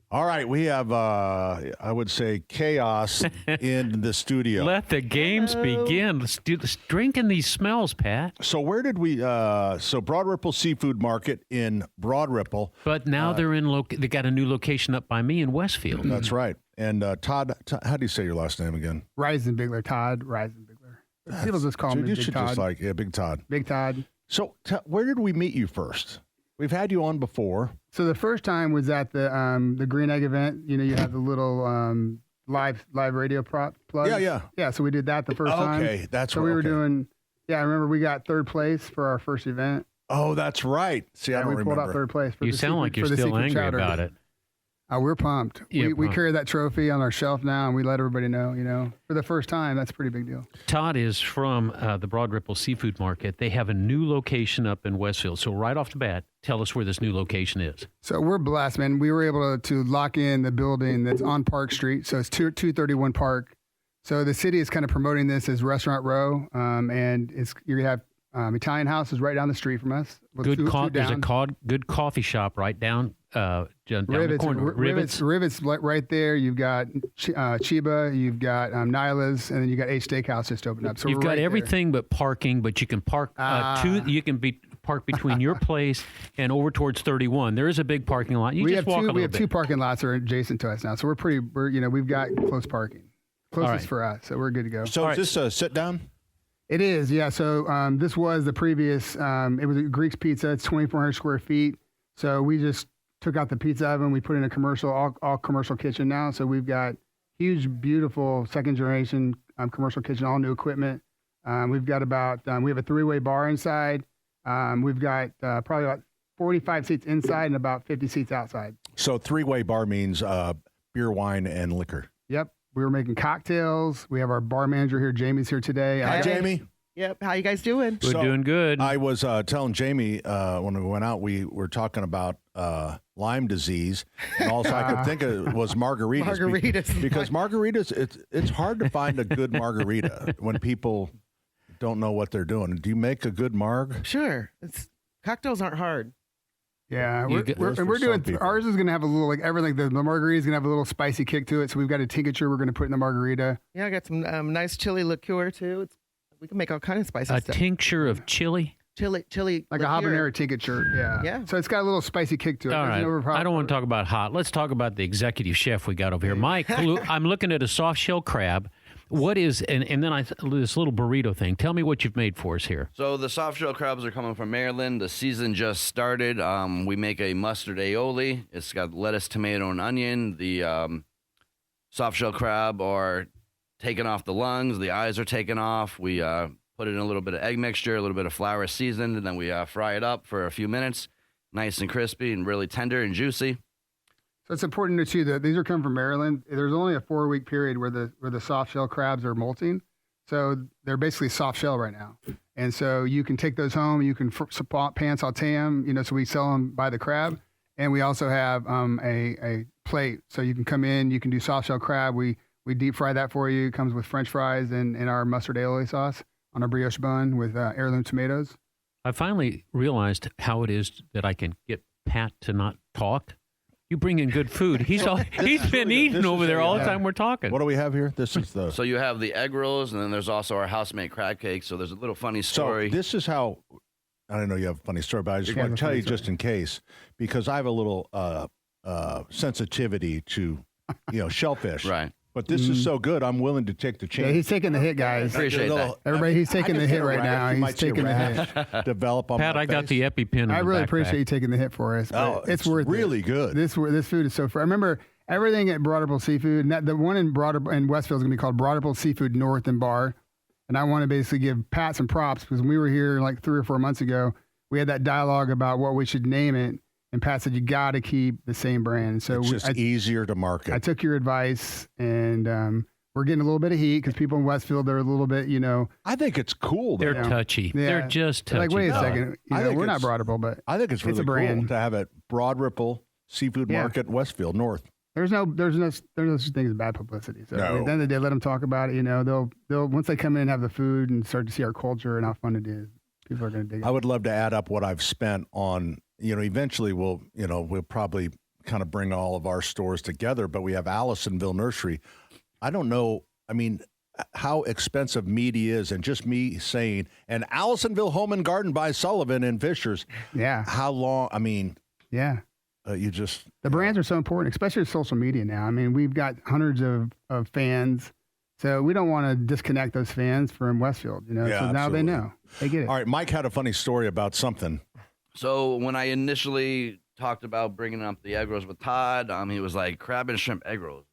All right, we have, I would say, chaos in the studio. Let the games begin. Let's drink in these smells, Pat. So where did we? So Broad Ripple Seafood Market in Broad Ripple. But now they got a new location up by me in Westfield. That's right. And Todd, how do you say your last name again? Reisenbigler, Todd Reisenbigler. People just call me Big Todd. Big Todd. Big Todd. So where did we meet you first? We've had you on before. So the first time was at the Green Egg event. You know, you have the little live radio plug. Yeah. So we did that the first time. Okay, that's so what we were doing. Yeah, I remember we got third place for our first event. Oh, that's right. See, I don't remember. We pulled out third place. You sound like you're still angry about it. We're pumped. We carry that trophy on our shelf now, and we let everybody know, for the first time. That's a pretty big deal. Todd is from the Broad Ripple Seafood Market. They have a new location up in Westfield. So right off the bat, tell us where this new location is. So we're blessed, man. We were able to lock in the building that's on Park Street. So it's 231 Park. So the city is kind of promoting this as Restaurant Row, and you have Italian houses right down the street from us. There's a good coffee shop right down down the corner. Rivets right there. You've got Chiba, you've got Nyla's, and then you got H Steakhouse just opened up. So you've got everything but parking, but you can park you can park between your place and over towards 31. There is a big parking lot. We have two parking lots that are adjacent to us now, so we've got close parking, closest for us, so we're good to go. So is this a sit down? It is, yeah. So this was the previous. It was a Greek's Pizza. It's 2,400 square feet. So we just took out the pizza oven. We put in a commercial, all commercial kitchen now. So we've got huge, beautiful second generation commercial kitchen, all new equipment. We've got we have a 3-way bar inside. We've got probably about 45 seats inside and about 50 seats outside. So 3-way bar means beer, wine, and liquor. We were making cocktails. We have our bar manager here. Jamie's here today. Hi, Jamie. Yep. How you guys doing? We're doing good. I was telling Jamie when we went out, we were talking about Lyme disease, and all I could think of was margaritas. Because margaritas, it's hard to find a good margarita when people don't know what they're doing. Do you make a good marg? Sure. Cocktails aren't hard. Yeah, we're doing. Ours is going to have a little everything. The margarita is going to have a little spicy kick to it. So we've got a tincture we're going to put in the margarita. Yeah, I got some nice chili liqueur too. We can make all kinds of spicy stuff. A tincture of chili. Chili, like liqueur. A habanero tincture. Yeah. So it's got a little spicy kick to it. All right. I don't want to talk about hot. Let's talk about the executive chef we got over here, Mike. I'm looking at a soft shell crab. What is and then this little burrito thing? Tell me what you've made for us here. So the soft shell crabs are coming from Maryland. The season just started. We make a mustard aioli. It's got lettuce, tomato, and onion. The soft shell crab are taken off the lungs. The eyes are taken off. We put it in a little bit of egg mixture, a little bit of flour seasoned, and then we fry it up for a few minutes. Nice and crispy and really tender and juicy. So it's important to too that these are coming from Maryland. There's only a 4-week period where the soft shell crabs are molting, so they're basically soft shell right now. And so you can take those home. You can pan saute them. So we sell them by the crab, and we also have a plate. So you can come in. You can do soft shell crab. We deep fry that for you. It comes with French fries and our mustard aioli sauce on a brioche bun with heirloom tomatoes. I finally realized how it is that I can get Pat to not talk. You bring in good food. He's been eating over there all the time we're talking. What do we have here? This is the. So you have the egg rolls, and then there's also our house-made crab cakes. So there's a little funny story. So this is how. I don't know you have a funny story, but I just want to tell you just in case, because I have a little sensitivity to, shellfish. Right. But this is so good, I'm willing to take the chance. Yeah, he's taking the hit, guys. Appreciate that. Everybody, he's taking the hit right now. He's taking the hit. Develop on Pat, I got the EpiPen. I really appreciate you taking the hit for us. It's worth really it. Good. This food is so fun. I remember everything at Broad Ripple Seafood. And the one in Westfield is going to be called Broad Ripple Seafood North and Bar. And I want to basically give Pat some props because when we were here like 3 or 4 months ago, we had that dialogue about what we should name it. And Pat said, you got to keep the same brand. So it's just easier to market. I took your advice, and we're getting a little bit of heat because people in Westfield, they're a little bit, I think it's cool. They're touchy. Yeah. They're just touchy. Like, wait a second. We're not Broad Ripple, but I think it's really cool to have it Broad Ripple Seafood Market, Westfield North. There's no such thing as bad publicity. So at the end of the day, let them talk about it. They'll once they come in and have the food and start to see our culture and how fun it is, people are going to dig it. I would love to add up what I've spent on. Eventually we'll probably kind of bring all of our stores together, but we have Allisonville Nursery. I don't know. I mean, how expensive meat is, and just me saying, and Allisonville Home and Garden by Sullivan and Fishers. Yeah. How long? I mean, yeah. The brands are so important, especially with social media now. I mean, we've got hundreds of fans, so we don't want to disconnect those fans from Westfield. You know, Yeah, so now absolutely. they know. They get it. All right, Mike had a funny story about something. So when I initially talked about bringing up the egg rolls with Todd, he was like, crab and shrimp egg rolls.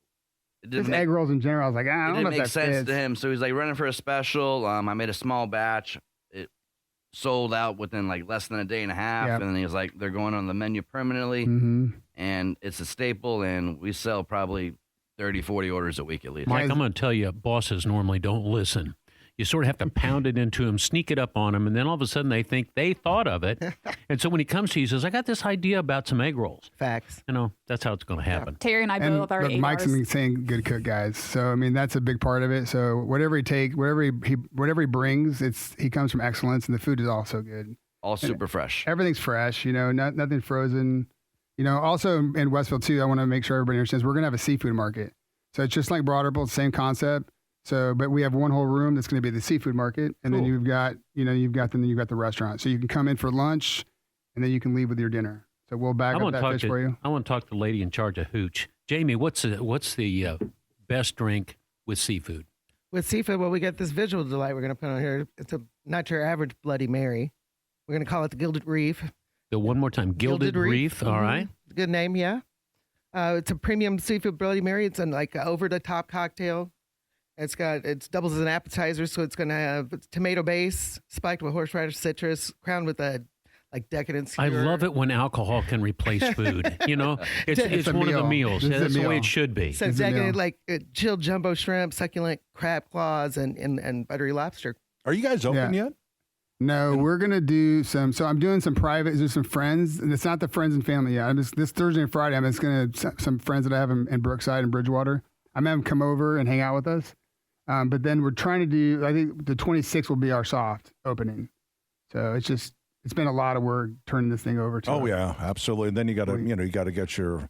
It Just didn't egg rolls in general. I was like, I it don't know didn't if make that sense fits. to him. So he's like running for a special. I made a small batch. It sold out within like less than a day and a half. Yep. And then he was like, they're going on the menu permanently. Mm-hmm. And it's a staple. And we sell probably 30, 40 orders a week at least. Mike, I'm going to tell you, bosses normally don't listen. You sort of have to pound it into them, sneak it up on them, and then all of a sudden they think they thought of it. And so when he comes to you, he says, I got this idea about some egg rolls. Facts. You know, that's how it's going to happen. Terry and I And both are look, 8 Mike's hours. an insane good cook, guys. So I mean, that's a big part of it. So whatever he brings, he comes from excellence, and the food is also good. All super fresh. Everything's fresh. You know, nothing frozen. You know, also in Westfield too, I want to make sure everybody understands we're gonna have a seafood market. So it's just like Broad Ripple, same concept. So, but we have one whole room that's going to be the seafood market, and then Cool. you've got the restaurant. So you can come in for lunch, and then you can leave with your dinner. So we'll bag up that fish for you. I want to talk to the lady in charge of Hooch. Jamie, what's the best drink with seafood? With seafood, well, we got this visual delight we're going to put on here. It's not your average Bloody Mary. We're going to call it the Gilded Reef. The one more time, Gilded Reef. All Mhm. right. Good name, yeah. It's a premium seafood Bloody Mary. It's an over the top cocktail. It doubles as an appetizer, so it's gonna have tomato base, spiked with horseradish citrus, crowned with a decadent I skewer. love it when alcohol can replace food. You know, it's It's a one of the meal. meals. This is a That's the way meal. it should be. So It's a meal. decorated like chilled jumbo shrimp, succulent crab claws, and buttery lobster. Are you guys open yet? No, we're gonna do some. So I'm doing some private. There's some friends, and it's not the friends and family yet. This Thursday and Friday. I'm just gonna some friends that I have in Brookside and Bridgewater. I'm gonna have them come over and hang out with us. But then we're trying to do. I think the 26th will be our soft opening. So it's been a lot of work turning this thing over to. Oh yeah, absolutely. And then you got to get your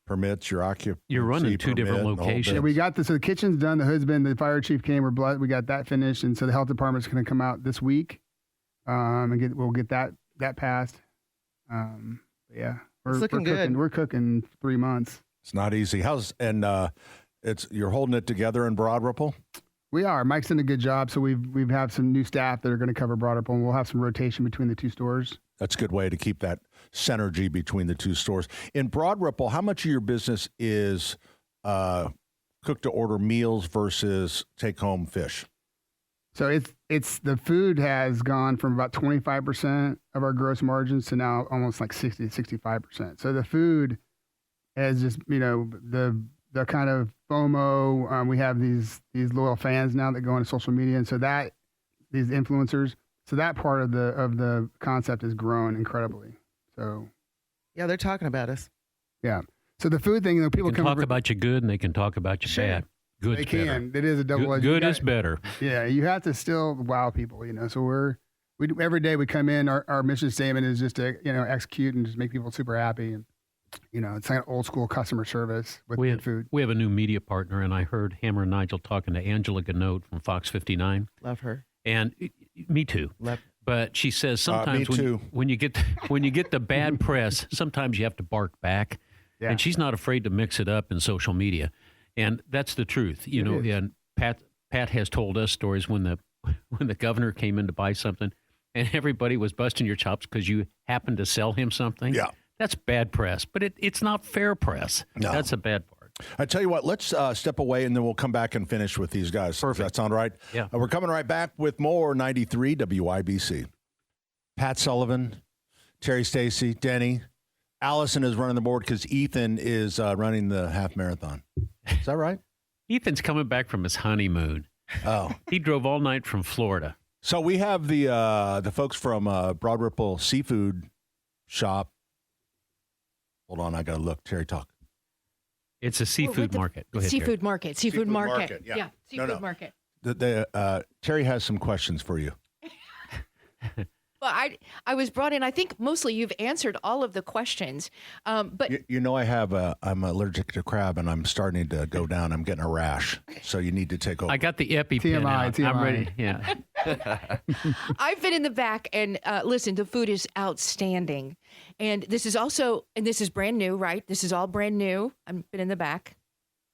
permits, your occupancy. You're running two different permit, the whole locations. bit. Yeah, we got this. So the kitchen's done. The hood's been. The fire chief came. We got that finished, and so the health department's going to come out this week, and we'll get that passed. Yeah, It's looking cooking, good. We're cooking 3 months. It's not easy. You're holding it together in Broad Ripple. We are. Mike's done a good job. So we've have some new staff that are going to cover Broad Ripple, and we'll have some rotation between the two stores. That's a good way to keep that synergy between the two stores. In Broad Ripple, how much of your business is cook to order meals versus take home fish? So it's the food has gone from about 25% of our gross margins to now almost like 60 to 65%. So the food has just, the kind of FOMO. We have these loyal fans now that go into social media. And so these influencers, so that part of the concept has grown incredibly. So Yeah, they're talking about us. yeah. So the food thing, people They can come talk over, about you good and they can talk about you Sure. bad. Good's they can. better. It is a double edged. Good is better. Yeah, you have to still wow people, So we every day we come in, our mission statement is just to, execute and just make people super happy. And, it's like old school customer service with good food. We have a new media partner, and I heard Hammer and Nigel talking to Angela Ganote from Fox 59. Love her. And me too. Love. But she says sometimes me too. when you get the bad press, sometimes you have to bark back. Yeah. And she's not afraid to mix it up in social media. And that's the truth. And Pat has told us stories when the governor came in to buy something and everybody was busting your chops because you happened to sell him something. Yeah. That's bad press, but it's not fair press. No. That's a bad part. I tell you what, let's step away and then we'll come back and finish with these guys. Perfect. Does that sound right? Yeah. We're coming right back with more 93 WIBC. Pat Sullivan, Terry Stacy, Denny. Allison is running the board because Ethan is running the half marathon. Is that right? Ethan's coming back from his honeymoon. Oh. He drove all night from Florida. So we have the folks from Broad Ripple Seafood Shop. Hold on, I got to look. Terry, talk. It's a seafood market. Go ahead, Terry. Seafood market. Seafood market. yeah. Seafood No. market. Terry has some questions for you. Well, I was brought in. I think mostly you've answered all of the questions, but I'm allergic to crab, and I'm starting to go down. I'm getting a rash, so you need to take over. I got the EpiPen out. TMI. I'm ready. Yeah. I've been in the back and listen. The food is outstanding, and this is brand new, right? This is all brand new. I've been in the back.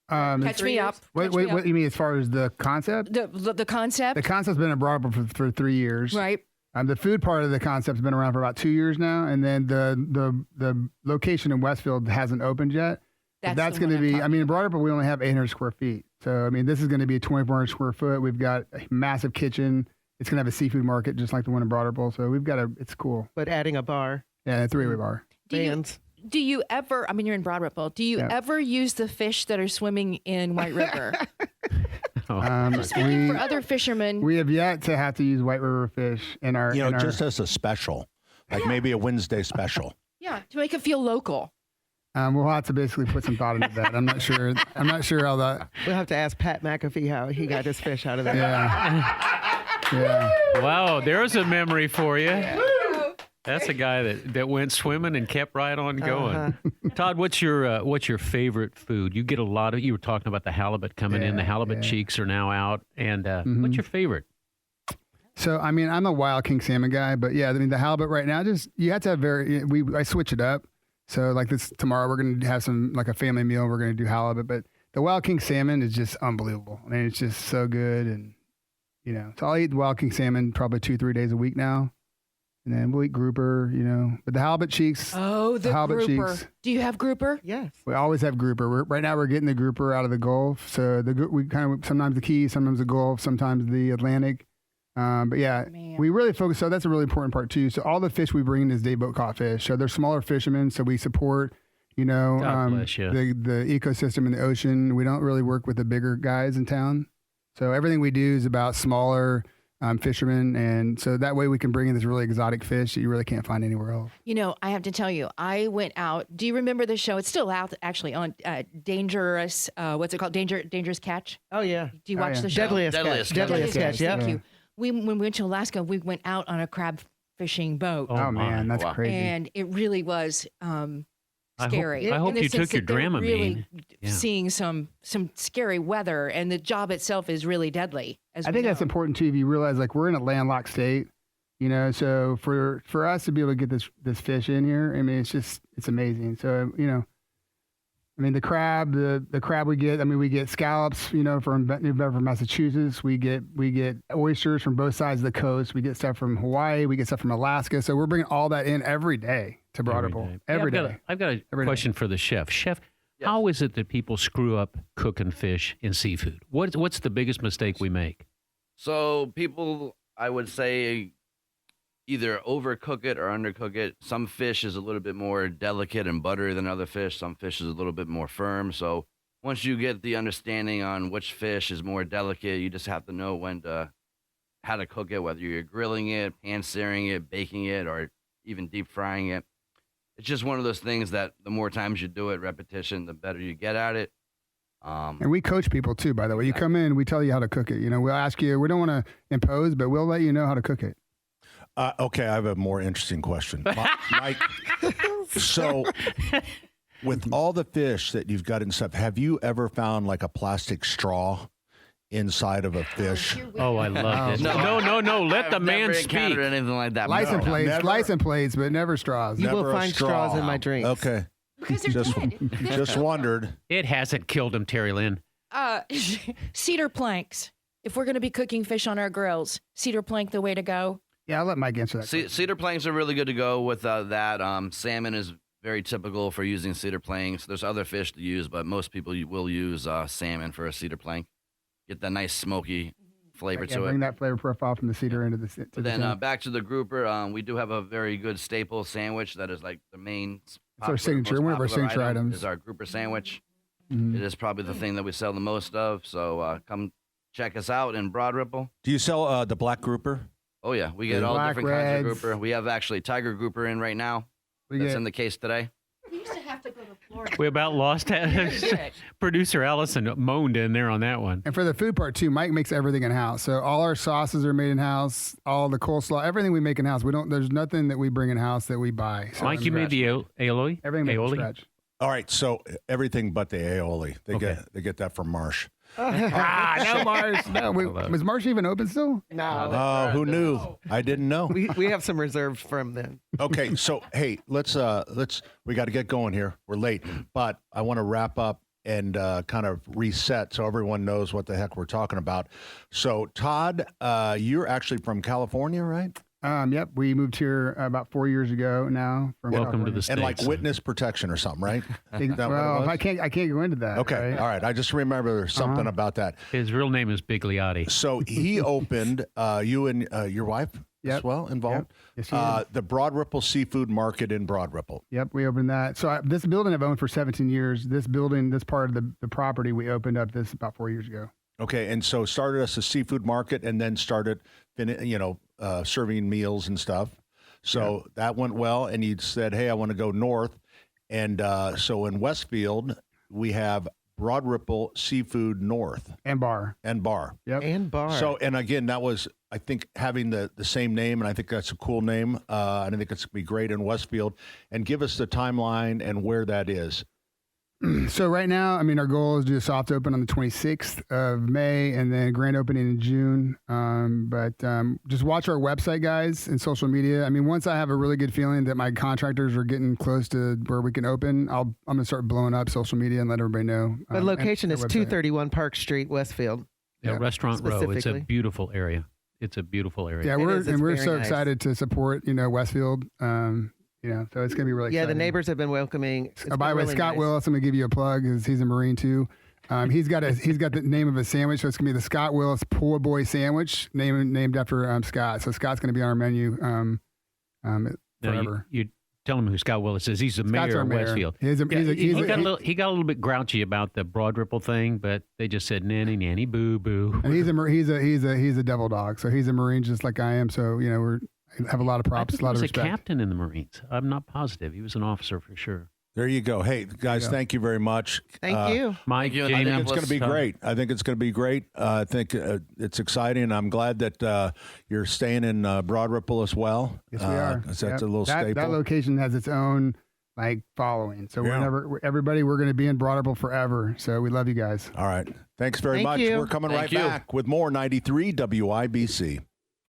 Catch me up. What you mean as far as the concept? The concept. The concept's been brought up for 3 years. Right. The food part of the concept's been around for about 2 years now, and then the location in Westfield hasn't opened yet. That's going to be. I mean, in Broad Ripple we only have 800 square feet, so I mean this is going to be 2,400 square foot. We've got a massive kitchen. It's going to have a seafood market just like the one in Broad Ripple. So we've got it's cool. But adding a bar. Yeah, a 3-way bar. Do you ever? I mean, you're in Broad Ripple. Do you ever use the fish that are swimming in White River? Just speaking for other fishermen. We have yet to have to use White River fish in our. Just as a special, like maybe a Wednesday special. Yeah, to make it feel local. We'll have to basically put some thought into that. I'm not sure how that. We'll have to ask Pat McAfee how he got his fish out of there. Yeah. Wow, there's a memory for you. That's a guy that went swimming and kept right on going. Todd, what's your favorite food? You get a lot of. You were talking about the halibut coming in. The halibut cheeks are now out. And what's your favorite? So I mean, I'm a wild king salmon guy, but yeah, I mean the halibut right now. Just you have to have I switch it up. So like this tomorrow, we're gonna have some like a family meal. We're gonna do halibut, but the wild king salmon is just unbelievable. I mean, it's just so good, and so I'll eat the wild king salmon probably 2-3 days a week now. And then we'll eat grouper, but the halibut cheeks. Oh, the halibut grouper. Cheeks, do you have grouper? Yes. We always have grouper. Right now we're getting the grouper out of the Gulf. So we kind of sometimes the Keys, sometimes the Gulf, sometimes the Atlantic. But yeah, we really focus. So that's a really important part too. So all the fish we bring in is day boat caught fish. So they're smaller fishermen. So we support, God bless you. the ecosystem in the ocean. We don't really work with the bigger guys in town. So everything we do is about smaller fishermen, and so that way we can bring in this really exotic fish that you really can't find anywhere else. I have to tell you, I went out. Do you remember the show? It's still out actually on Dangerous. What's it called? Dangerous Catch. Oh yeah. Do you watch the show? Deadliest Catch. Yeah. Thank you. When we went to Alaska, we went out on a crab fishing boat. Oh man, that's crazy. And it really was scary. I hope you took your Dramamine. Really seeing some scary weather, and the job itself is really deadly. I think that's important too. If you realize, like, we're in a landlocked state, so for us to be able to get this fish in here, I mean, it's amazing. So I mean, the crab we get. I mean, we get scallops, from New Bedford, Massachusetts. We get oysters from both sides of the coast. We get stuff from Hawaii. We get stuff from Alaska. So we're bringing all that in every day to Broad Ripple. Every day. I've got a question for the chef. Chef, how is it that people screw up cooking fish and seafood? What's the biggest mistake we make? So people, I would say, either overcook it or undercook it. Some fish is a little bit more delicate and buttery than other fish. Some fish is a little bit more firm. So once you get the understanding on which fish is more delicate, you just have to know how to cook it, whether you're grilling it, pan-searing it, baking it, or even deep frying it. It's just one of those things that the more times you do it, repetition, the better you get at it. And we coach people too, by the way. You come in, we tell you how to cook it. We'll ask you, we don't want to impose, but we'll let you know how to cook it. Okay, I have a more interesting question. Mike, so with all the fish that you've got and stuff, have you ever found like a plastic straw inside of a fish? Oh, I love it. No. Let the man speak. I've never encountered anything like that. License plates, but never straws. You will find straws in my drinks. Okay. Because they're dead. Just wondered. It hasn't killed him, Terry Lynn. Cedar planks. If we're going to be cooking fish on our grills, cedar plank the way to go. Yeah, I'll let Mike answer that. Cedar planks are really good to go with that. Salmon is very typical for using cedar planks. There's other fish to use, but most people will use salmon for a cedar plank. Get that nice smoky flavor to it. Bring that flavor profile from the cedar into the. Then back to the grouper. We do have a very good staple sandwich that is like the main. It's our signature. One of our signature items is our grouper sandwich. Mm-hmm. It is probably the thing that we sell the most of. So come check us out in Broad Ripple. Do you sell the black grouper? Oh yeah, we get all different kinds of grouper. We have actually tiger grouper in right now. That's in the case today. We used to have to go to We about lost producer Allison moaned in there on that one. And for the food part too, Mike makes everything in house. So all our sauces are made in house. All the coleslaw, everything we make in house. There's nothing that we bring in house that we buy. So Mike, you made the aioli? Everything made from scratch. All right, so everything but the aioli. They get that from Marsh. No, Marsh. No, was Marsh even open still? No. Oh, who knew? I didn't know. We have some reserves from them. Okay, so hey, let's we got to get going here. We're late, but I want to wrap up and kind of reset so everyone knows what the heck we're talking about. So Todd, you're actually from California, right? Yep, we moved here about 4 years ago now. Welcome to the States. And like witness protection or something, right? Well, I can't go into that. Okay, right? All right. I just remember something about that. His real name is Bigliotti. So he opened, you and your wife as well involved, the Broad Ripple Seafood Market in Broad Ripple. Yep, we opened that. So this building I've owned for 17 years. This building, this part of the property, we opened up this about 4 years ago. Okay, and so started us a seafood market and then started, serving meals and stuff. So that went well, and you said, hey, I want to go north. And so in Westfield, we have Broad Ripple Seafood North. And bar. Yep. And bar. So, and again, that was, I think, having the same name, and I think that's a cool name. And I think it's going to be great in Westfield. And give us the timeline and where that is. So right now, our goal is to do a soft open on the 26th of May and then grand opening in June. But just watch our website, guys, and social media. Once I have a really good feeling that my contractors are getting close to where we can open, I'm going to start blowing up social media and let everybody know. The location is 231 Park Street, Westfield. Restaurant Row. It's a beautiful area. Yeah, we're so excited to support, Westfield. So it's going to be really exciting. Yeah, the neighbors have been welcoming. By the way, Scott Willis, I'm going to give you a plug because he's a Marine too. He's got the name of a sandwich, so it's going to be the Scott Willis Poor Boy Sandwich, named after Scott. So Scott's going to be on our menu forever. You tell him who Scott Willis is. He's the mayor of Westfield. He got a little bit grouchy about the Broad Ripple thing, but they just said nanny boo boo. And he's a devil dog, so he's a Marine just like I am. So we're have a lot of props, a lot of respect. He was a captain in the Marines. I'm not positive. He was an officer for sure. There you go. Hey, guys, thank you very much. Thank you. Mike, I think it's going to be great. I think it's it's exciting. I'm glad that you're staying in Broad Ripple as well. Yes, we are. That's a little staple. That location has its own following. So we're going to be in Broad Ripple forever. So we love you guys. All right. Thanks very much. You. We're coming back with more 93 WIBC.